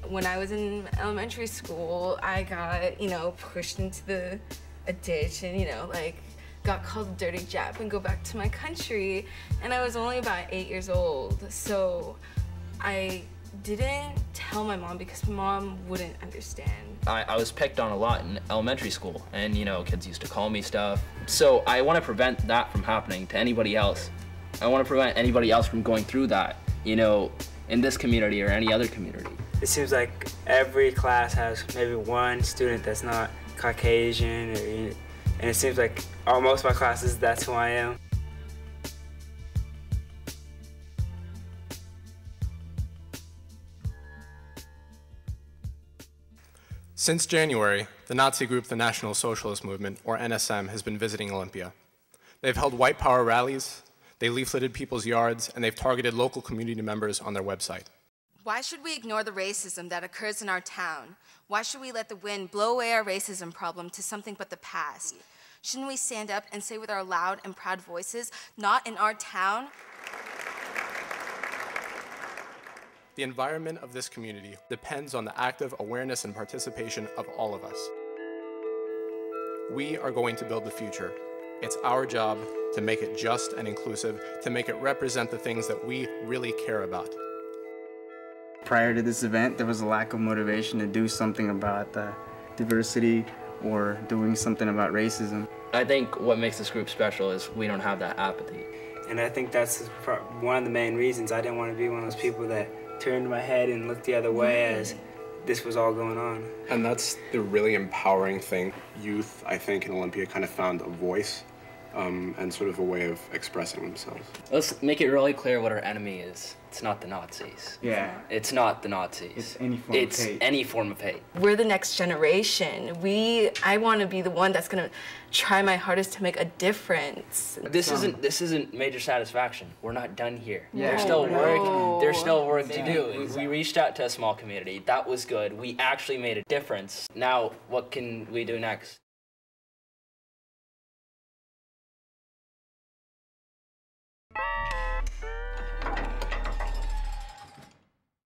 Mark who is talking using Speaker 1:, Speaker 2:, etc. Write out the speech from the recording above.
Speaker 1: when I was in elementary school, I got, you know, pushed into a ditch and, you know, like, got called a dirty Jap and go back to my country. And I was only about 8 years old. So I didn't tell my mom because my mom wouldn't understand.
Speaker 2: I was picked on a lot in elementary school, and you know, kids used to call me stuff. So I want to prevent that from happening to anybody else. I want to prevent anybody else from going through that, you know, in this community or any other community.
Speaker 3: It seems like every class has maybe one student that's not Caucasian, and it seems like most of my classes, that's who I am.
Speaker 4: Since January, the Nazi group the National Socialist Movement, or NSM, has been visiting Olympia. They've held white power rallies, they leafleted people's yards, and they've targeted local community members on their website.
Speaker 5: Why should we ignore the racism that occurs in our town? Why should we let the wind blow away our racism problem to something but the past? Shouldn't we stand up and say with our loud and proud voices, not in our town?
Speaker 4: The environment of this community depends on the active awareness and participation of all of us. We are going to build the future. It's our job to make it just and inclusive, to make it represent the things that we really care about.
Speaker 6: Prior to this event, there was a lack of motivation to do something about diversity or doing something about racism.
Speaker 2: I think what makes this group special is we don't have that apathy.
Speaker 3: And I think that's one of the main reasons. I didn't want to be one of those people that turned my head and looked the other way as this was all going on.
Speaker 7: And that's the really empowering thing. Youth, I think, in Olympia kind of found a voice and sort of a way of expressing themselves.
Speaker 2: Let's make it really clear what our enemy is. It's not the Nazis.
Speaker 6: Yeah.
Speaker 2: It's not the Nazis.
Speaker 6: It's any form of hate.
Speaker 2: It's any form of hate.
Speaker 1: We're the next generation. I want to be the one that's going to try my hardest to make a difference.
Speaker 2: This isn't major satisfaction. We're not done here.
Speaker 6: Yeah.
Speaker 2: There's still work to do. We reached out to a small community. That was good. We actually made a difference. Now, what can we do next?